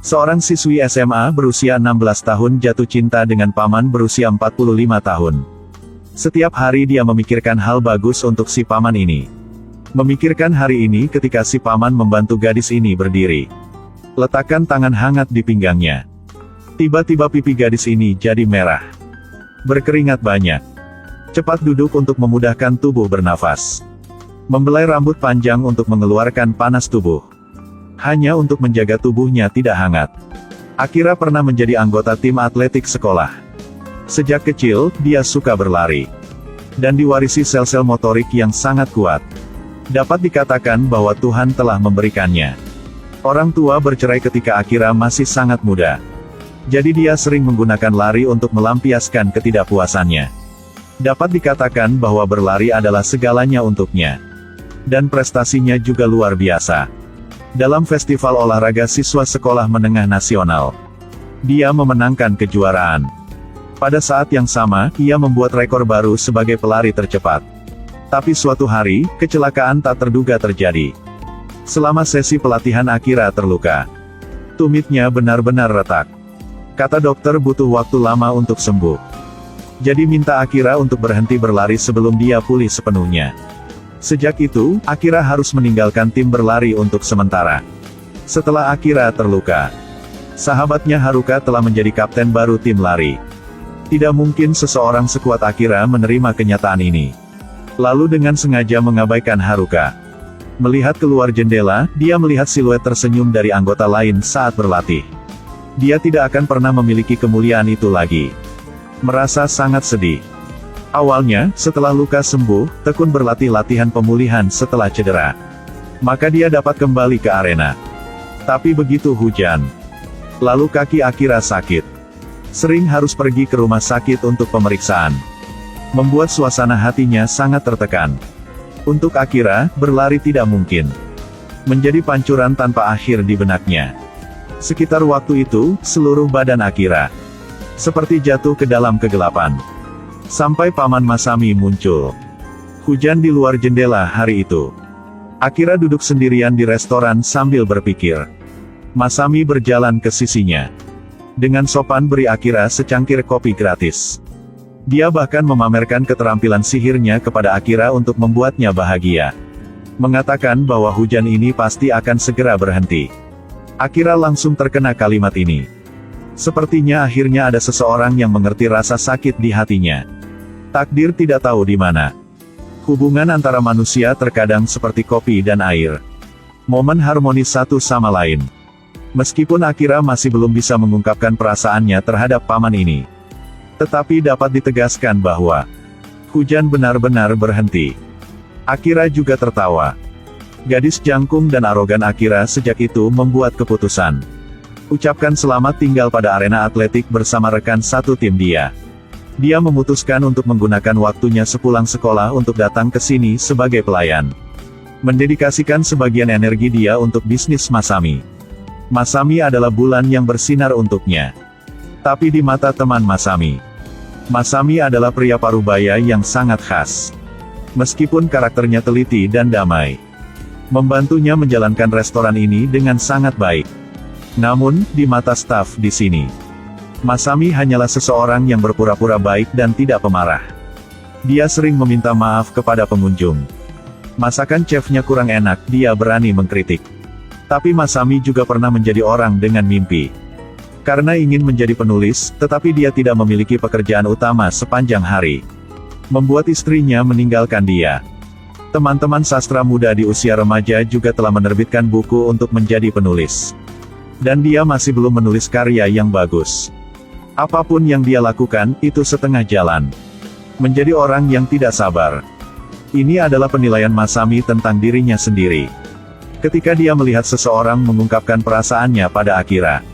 Seorang siswi SMA berusia 16 tahun jatuh cinta dengan paman berusia 45 tahun. Setiap hari dia memikirkan hal bagus untuk si paman ini. Memikirkan hari ini ketika si paman membantu gadis ini berdiri. Letakkan tangan hangat di pinggangnya. Tiba-tiba pipi gadis ini jadi merah. Berkeringat banyak. Cepat duduk untuk memudahkan tubuh bernafas. Membelai rambut panjang untuk mengeluarkan panas tubuh. Hanya untuk menjaga tubuhnya tidak hangat. Akira pernah menjadi anggota tim atletik sekolah. Sejak kecil, dia suka berlari. Dan diwarisi sel-sel motorik yang sangat kuat. Dapat dikatakan bahwa Tuhan telah memberikannya. Orang tua bercerai ketika Akira masih sangat muda. Jadi dia sering menggunakan lari untuk melampiaskan ketidakpuasannya. Dapat dikatakan bahwa berlari adalah segalanya untuknya. Dan prestasinya juga luar biasa. Dalam festival olahraga siswa sekolah menengah nasional, dia memenangkan kejuaraan. Pada saat yang sama, ia membuat rekor baru sebagai pelari tercepat. Tapi suatu hari, kecelakaan tak terduga terjadi. Selama sesi pelatihan Akira terluka. Tumitnya benar-benar retak. Kata dokter butuh waktu lama untuk sembuh. Jadi minta Akira untuk berhenti berlari sebelum dia pulih sepenuhnya. Sejak itu, Akira harus meninggalkan tim berlari untuk sementara. Setelah Akira terluka, sahabatnya Haruka telah menjadi kapten baru tim lari. Tidak mungkin seseorang sekuat Akira menerima kenyataan ini. Lalu dengan sengaja mengabaikan Haruka. Melihat keluar jendela, dia melihat siluet tersenyum dari anggota lain saat berlatih. Dia tidak akan pernah memiliki kemuliaan itu lagi. Merasa sangat sedih. Awalnya, setelah luka sembuh, tekun berlatih latihan pemulihan setelah cedera. Maka dia dapat kembali ke arena. Tapi begitu hujan, lalu kaki Akira sakit. Sering harus pergi ke rumah sakit untuk pemeriksaan. Membuat suasana hatinya sangat tertekan. Untuk Akira, berlari tidak mungkin. Menjadi pancuran tanpa akhir di benaknya. Sekitar waktu itu, seluruh badan Akira seperti jatuh ke dalam kegelapan. Sampai paman Masami muncul. Hujan di luar jendela hari itu. Akira duduk sendirian di restoran sambil berpikir. Masami berjalan ke sisinya. Dengan sopan beri Akira secangkir kopi gratis. Dia bahkan memamerkan keterampilan sihirnya kepada Akira untuk membuatnya bahagia. Mengatakan bahwa hujan ini pasti akan segera berhenti. Akira langsung terkena kalimat ini. Sepertinya akhirnya ada seseorang yang mengerti rasa sakit di hatinya. Takdir tidak tahu di mana. Hubungan antara manusia terkadang seperti kopi dan air. Momen harmonis satu sama lain. Meskipun Akira masih belum bisa mengungkapkan perasaannya terhadap paman ini. Tetapi dapat ditegaskan bahwa hujan benar-benar berhenti. Akira juga tertawa. Gadis jangkung dan arogan Akira sejak itu membuat keputusan. Ucapkan selamat tinggal pada arena atletik bersama rekan satu tim dia. Dia memutuskan untuk menggunakan waktunya sepulang sekolah untuk datang ke sini sebagai pelayan. Mendedikasikan sebagian energi dia untuk bisnis Masami. Masami adalah bulan yang bersinar untuknya. Tapi di mata teman Masami, Masami adalah pria parubaya yang sangat khas. Meskipun karakternya teliti dan damai, membantunya menjalankan restoran ini dengan sangat baik. Namun, di mata staf di sini, Masami hanyalah seseorang yang berpura-pura baik dan tidak pemarah. Dia sering meminta maaf kepada pengunjung. Masakan chefnya kurang enak, dia berani mengkritik. Tapi Masami juga pernah menjadi orang dengan mimpi. Karena ingin menjadi penulis, tetapi dia tidak memiliki pekerjaan utama sepanjang hari. Membuat istrinya meninggalkan dia. Teman-teman sastra muda di usia remaja juga telah menerbitkan buku untuk menjadi penulis. Dan dia masih belum menulis karya yang bagus. Apapun yang dia lakukan, itu setengah jalan. Menjadi orang yang tidak sabar. Ini adalah penilaian Masami tentang dirinya sendiri. Ketika dia melihat seseorang mengungkapkan perasaannya pada Akira.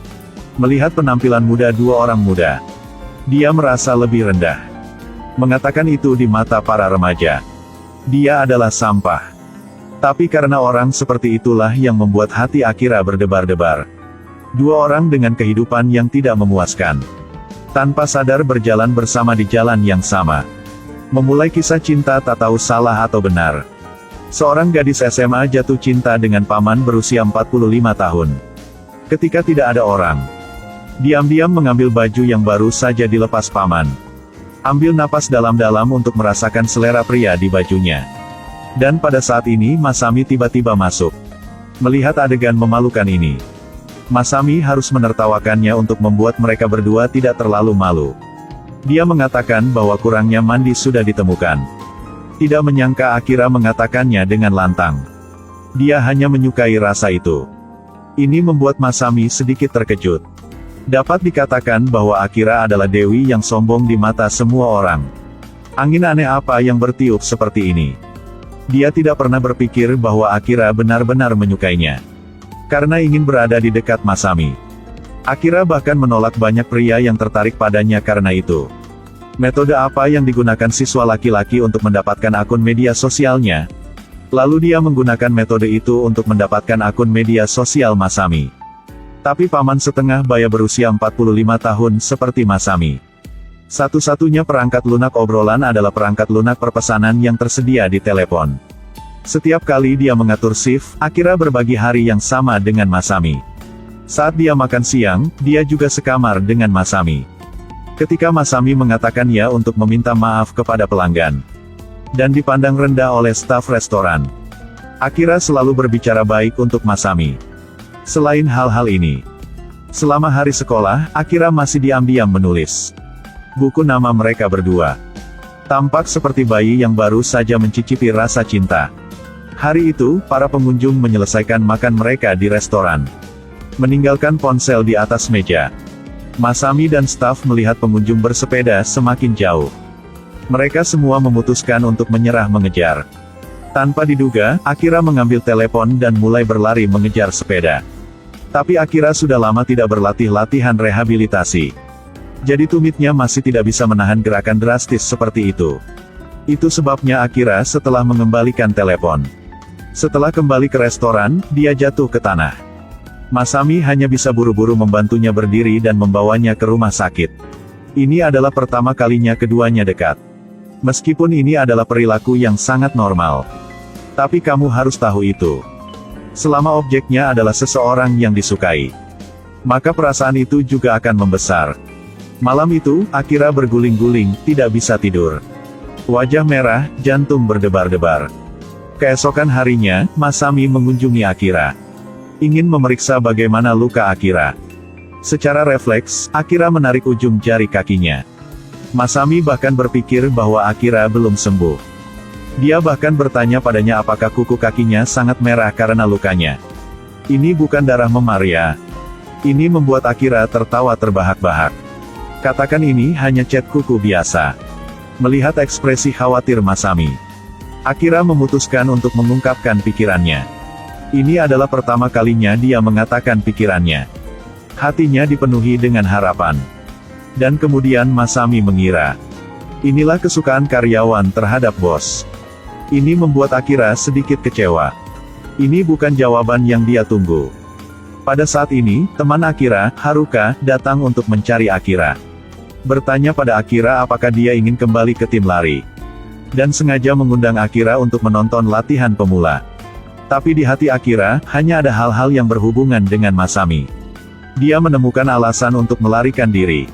Melihat penampilan muda dua orang muda. Dia merasa lebih rendah. Mengatakan itu di mata para remaja. Dia adalah sampah. Tapi karena orang seperti itulah yang membuat hati Akira berdebar-debar. Dua orang dengan kehidupan yang tidak memuaskan. Tanpa sadar berjalan bersama di jalan yang sama. Memulai kisah cinta tak tahu salah atau benar. Seorang gadis SMA jatuh cinta dengan paman berusia 45 tahun. Ketika tidak ada orang, diam-diam mengambil baju yang baru saja dilepas paman. Ambil napas dalam-dalam untuk merasakan selera pria di bajunya. Dan pada saat ini Masami tiba-tiba masuk. Melihat adegan memalukan ini, Masami harus menertawakannya untuk membuat mereka berdua tidak terlalu malu. Dia mengatakan bahwa kurangnya mandi sudah ditemukan. Tidak menyangka Akira mengatakannya dengan lantang. Dia hanya menyukai rasa itu. Ini membuat Masami sedikit terkejut. Dapat dikatakan bahwa Akira adalah dewi yang sombong di mata semua orang. Angin aneh apa yang bertiup seperti ini? Dia tidak pernah berpikir bahwa Akira benar-benar menyukainya. Karena ingin berada di dekat Masami. Akira bahkan menolak banyak pria yang tertarik padanya karena itu. Metode apa yang digunakan siswa laki-laki untuk mendapatkan akun media sosialnya? Lalu dia menggunakan metode itu untuk mendapatkan akun media sosial Masami. Tapi paman setengah baya berusia 45 tahun seperti Masami. Satu-satunya perangkat lunak obrolan adalah perangkat lunak perpesanan yang tersedia di telepon. Setiap kali dia mengatur shift, Akira berbagi hari yang sama dengan Masami. Saat dia makan siang, dia juga sekamar dengan Masami. Ketika Masami mengatakan ya untuk meminta maaf kepada pelanggan, dan dipandang rendah oleh staf restoran, Akira selalu berbicara baik untuk Masami. Selain hal-hal ini, selama hari sekolah, Akira masih diam-diam menulis buku nama mereka berdua. Tampak seperti bayi yang baru saja mencicipi rasa cinta. Hari itu, para pengunjung menyelesaikan makan mereka di restoran, meninggalkan ponsel di atas meja. Masami dan staf melihat pengunjung bersepeda semakin jauh. Mereka semua memutuskan untuk menyerah mengejar. Tanpa diduga, Akira mengambil telepon dan mulai berlari mengejar sepeda. Tapi Akira sudah lama tidak berlatih latihan rehabilitasi. Jadi tumitnya masih tidak bisa menahan gerakan drastis seperti itu. Itu sebabnya Akira setelah mengembalikan telepon. Setelah kembali ke restoran, dia jatuh ke tanah. Masami hanya bisa buru-buru membantunya berdiri dan membawanya ke rumah sakit. Ini adalah pertama kalinya keduanya dekat. Meskipun ini adalah perilaku yang sangat normal. Tapi kamu harus tahu itu. Selama objeknya adalah seseorang yang disukai, maka perasaan itu juga akan membesar. Malam itu, Akira berguling-guling, tidak bisa tidur. Wajah merah, jantung berdebar-debar. Keesokan harinya, Masami mengunjungi Akira. Ingin memeriksa bagaimana luka Akira. Secara refleks, Akira menarik ujung jari kakinya. Masami bahkan berpikir bahwa Akira belum sembuh. Dia bahkan bertanya padanya apakah kuku kakinya sangat merah karena lukanya. Ini bukan darah memar ya. Ini membuat Akira tertawa terbahak-bahak. Katakan ini hanya cat kuku biasa. Melihat ekspresi khawatir Masami, Akira memutuskan untuk mengungkapkan pikirannya. Ini adalah pertama kalinya dia mengatakan pikirannya. Hatinya dipenuhi dengan harapan. Dan kemudian Masami mengira, inilah kesukaan karyawan terhadap bos. Ini membuat Akira sedikit kecewa. Ini bukan jawaban yang dia tunggu. Pada saat ini, teman Akira, Haruka, datang untuk mencari Akira. Bertanya pada Akira apakah dia ingin kembali ke tim lari. Dan sengaja mengundang Akira untuk menonton latihan pemula. Tapi di hati Akira, hanya ada hal-hal yang berhubungan dengan Masami. Dia menemukan alasan untuk melarikan diri.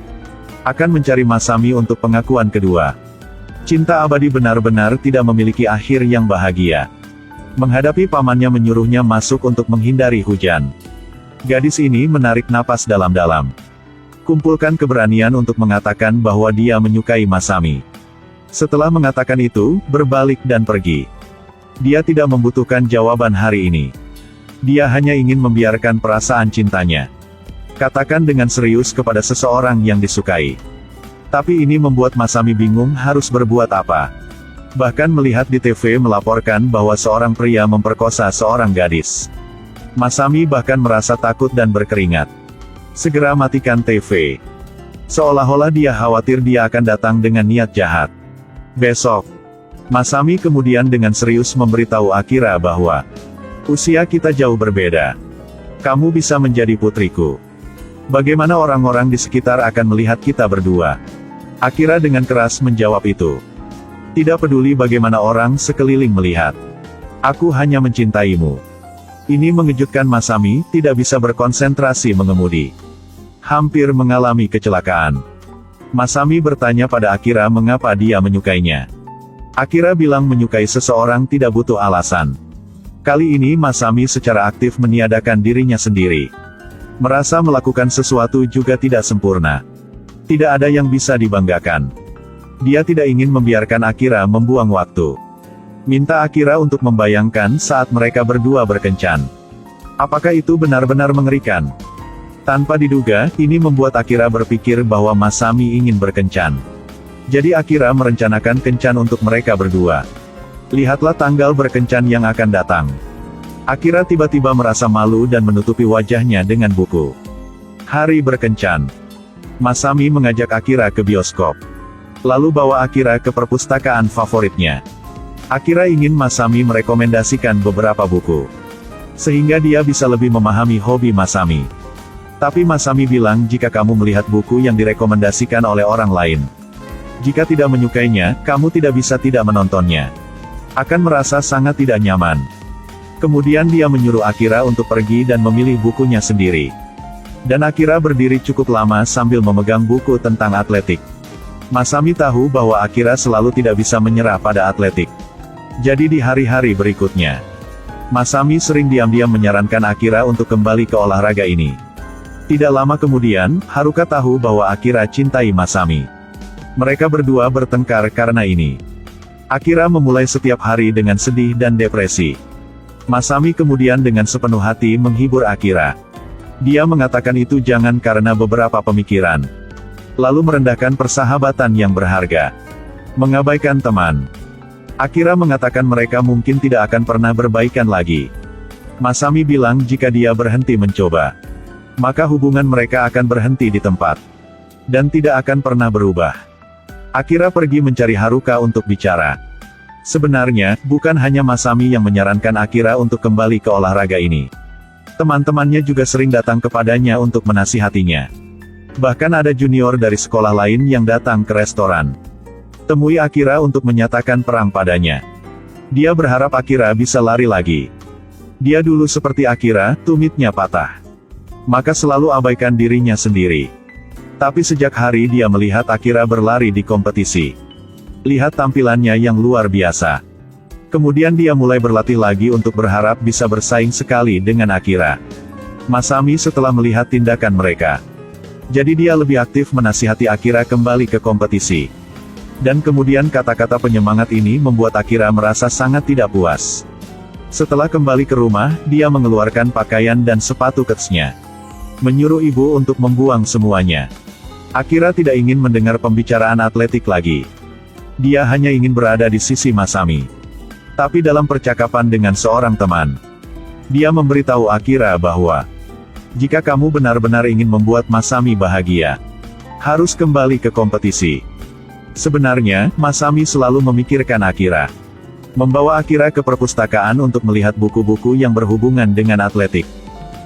Akan mencari Masami untuk pengakuan kedua. Cinta abadi benar-benar tidak memiliki akhir yang bahagia. Menghadapi pamannya menyuruhnya masuk untuk menghindari hujan. Gadis ini menarik napas dalam-dalam. Kumpulkan keberanian untuk mengatakan bahwa dia menyukai Masami. Setelah mengatakan itu, berbalik dan pergi. Dia tidak membutuhkan jawaban hari ini. Dia hanya ingin membiarkan perasaan cintanya. Katakan dengan serius kepada seseorang yang disukai. Tapi ini membuat Masami bingung harus berbuat apa. Bahkan melihat di TV melaporkan bahwa seorang pria memperkosa seorang gadis. Masami bahkan merasa takut dan berkeringat. Segera matikan TV. Seolah-olah dia khawatir dia akan datang dengan niat jahat. Besok, Masami kemudian dengan serius memberitahu Akira bahwa usia kita jauh berbeda. Kamu bisa menjadi putriku. Bagaimana orang-orang di sekitar akan melihat kita berdua? Akira dengan keras menjawab itu. Tidak peduli bagaimana orang sekeliling melihat. Aku hanya mencintaimu. Ini mengejutkan Masami, tidak bisa berkonsentrasi mengemudi. Hampir mengalami kecelakaan. Masami bertanya pada Akira mengapa dia menyukainya. Akira bilang menyukai seseorang tidak butuh alasan. Kali ini Masami secara aktif meniadakan dirinya sendiri. Merasa melakukan sesuatu juga tidak sempurna. Tidak ada yang bisa dibanggakan. Dia tidak ingin membiarkan Akira membuang waktu. Minta Akira untuk membayangkan saat mereka berdua berkencan. Apakah itu benar-benar mengerikan? Tanpa diduga, ini membuat Akira berpikir bahwa Masami ingin berkencan. Jadi Akira merencanakan kencan untuk mereka berdua. Lihatlah tanggal berkencan yang akan datang. Akira tiba-tiba merasa malu dan menutupi wajahnya dengan buku. Hari berkencan. Masami mengajak Akira ke bioskop. Lalu bawa Akira ke perpustakaan favoritnya. Akira ingin Masami merekomendasikan beberapa buku. Sehingga dia bisa lebih memahami hobi Masami. Tapi Masami bilang jika kamu melihat buku yang direkomendasikan oleh orang lain. Jika tidak menyukainya, kamu tidak bisa tidak menontonnya. Akan merasa sangat tidak nyaman. Kemudian dia menyuruh Akira untuk pergi dan memilih bukunya sendiri. Dan Akira berdiri cukup lama sambil memegang buku tentang atletik. Masami tahu bahwa Akira selalu tidak bisa menyerah pada atletik. Jadi di hari-hari berikutnya, Masami sering diam-diam menyarankan Akira untuk kembali ke olahraga ini. Tidak lama kemudian, Haruka tahu bahwa Akira cintai Masami. Mereka berdua bertengkar karena ini. Akira memulai setiap hari dengan sedih dan depresi. Masami kemudian dengan sepenuh hati menghibur Akira. Dia mengatakan itu jangan karena beberapa pemikiran. Lalu merendahkan persahabatan yang berharga. Mengabaikan teman. Akira mengatakan mereka mungkin tidak akan pernah berbaikan lagi. Masami bilang jika dia berhenti mencoba, maka hubungan mereka akan berhenti di tempat. Dan tidak akan pernah berubah. Akira pergi mencari Haruka untuk bicara. Sebenarnya, bukan hanya Masami yang menyarankan Akira untuk kembali ke olahraga ini. Teman-temannya juga sering datang kepadanya untuk menasihatinya. Bahkan ada junior dari sekolah lain yang datang ke restoran. Temui Akira untuk menyatakan perang padanya. Dia berharap Akira bisa lari lagi. Dia dulu seperti Akira, tumitnya patah. Maka selalu abaikan dirinya sendiri. Tapi sejak hari dia melihat Akira berlari di kompetisi. Lihat tampilannya yang luar biasa. Kemudian dia mulai berlatih lagi untuk berharap bisa bersaing sekali dengan Akira. Masami setelah melihat tindakan mereka. Jadi dia lebih aktif menasihati Akira kembali ke kompetisi. Dan kemudian kata-kata penyemangat ini membuat Akira merasa sangat tidak puas. Setelah kembali ke rumah, dia mengeluarkan pakaian dan sepatu ketsnya. Menyuruh ibu untuk membuang semuanya. Akira tidak ingin mendengar pembicaraan atletik lagi. Dia hanya ingin berada di sisi Masami. Tapi dalam percakapan dengan seorang teman, dia memberitahu Akira bahwa, jika kamu benar-benar ingin membuat Masami bahagia, harus kembali ke kompetisi. Sebenarnya, Masami selalu memikirkan Akira. Membawa Akira ke perpustakaan untuk melihat buku-buku yang berhubungan dengan atletik.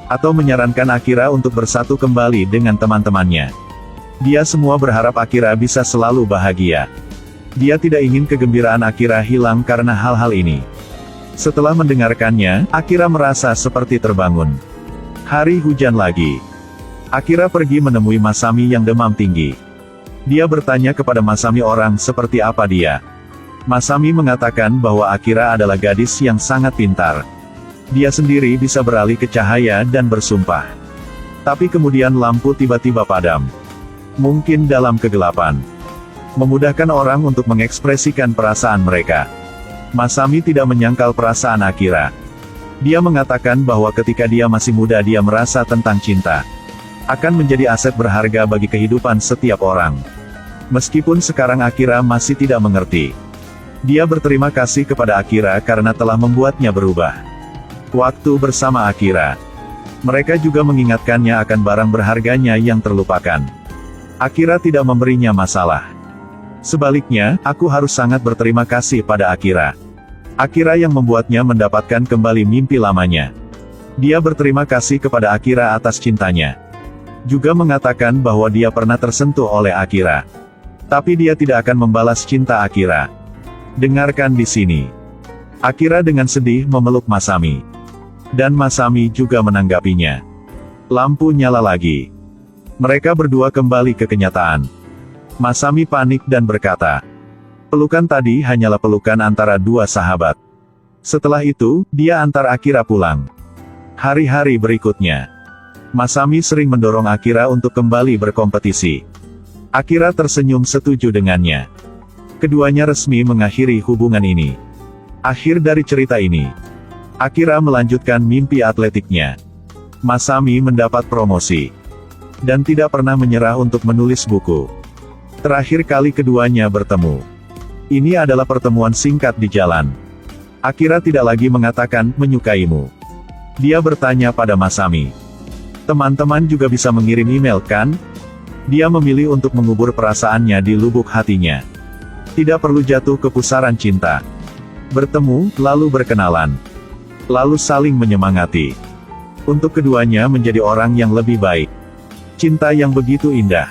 Atau menyarankan Akira untuk bersatu kembali dengan teman-temannya. Dia semua berharap Akira bisa selalu bahagia. Dia tidak ingin kegembiraan Akira hilang karena hal-hal ini. Setelah mendengarkannya, Akira merasa seperti terbangun. Hari hujan lagi. Akira pergi menemui Masami yang demam tinggi. Dia bertanya kepada Masami orang seperti apa dia. Masami mengatakan bahwa Akira adalah gadis yang sangat pintar. Dia sendiri bisa beralih ke cahaya dan bersumpah. Tapi kemudian lampu tiba-tiba padam. Mungkin dalam kegelapan. Memudahkan orang untuk mengekspresikan perasaan mereka. Masami tidak menyangkal perasaan Akira. Dia mengatakan bahwa ketika dia masih muda dia merasa tentang cinta. Akan menjadi aset berharga bagi kehidupan setiap orang. Meskipun sekarang Akira masih tidak mengerti. Dia berterima kasih kepada Akira karena telah membuatnya berubah. Waktu bersama Akira. Mereka juga mengingatkannya akan barang berharganya yang terlupakan. Akira tidak memberinya masalah. Sebaliknya, aku harus sangat berterima kasih pada Akira. Akira yang membuatnya mendapatkan kembali mimpi lamanya. Dia berterima kasih kepada Akira atas cintanya. Juga mengatakan bahwa dia pernah tersentuh oleh Akira. Tapi dia tidak akan membalas cinta Akira. Dengarkan di sini. Akira dengan sedih memeluk Masami. Dan Masami juga menanggapinya. Lampu nyala lagi. Mereka berdua kembali ke kenyataan. Masami panik dan berkata, pelukan tadi hanyalah pelukan antara dua sahabat. Setelah itu, dia antar Akira pulang. Hari-hari berikutnya, Masami sering mendorong Akira untuk kembali berkompetisi. Akira tersenyum setuju dengannya. Keduanya resmi mengakhiri hubungan ini. Akhir dari cerita ini, Akira melanjutkan mimpi atletiknya. Masami mendapat promosi. Dan tidak pernah menyerah untuk menulis buku. Terakhir kali keduanya bertemu. Ini adalah pertemuan singkat di jalan. Akira tidak lagi mengatakan, menyukaimu. Dia bertanya pada Masami. Teman-teman juga bisa mengirim email kan? Dia memilih untuk mengubur perasaannya di lubuk hatinya. Tidak perlu jatuh ke pusaran cinta. Bertemu, lalu berkenalan. Lalu saling menyemangati. Untuk keduanya menjadi orang yang lebih baik. Cinta yang begitu indah.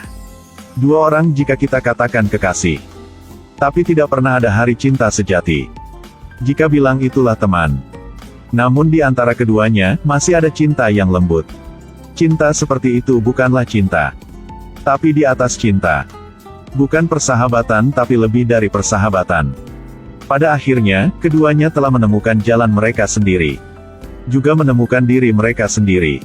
Dua orang jika kita katakan kekasih. Tapi tidak pernah ada hari cinta sejati. Jika bilang itulah teman. Namun di antara keduanya, masih ada cinta yang lembut. Cinta seperti itu bukanlah cinta. Tapi di atas cinta. Bukan persahabatan tapi lebih dari persahabatan. Pada akhirnya, keduanya telah menemukan jalan mereka sendiri. Juga menemukan diri mereka sendiri.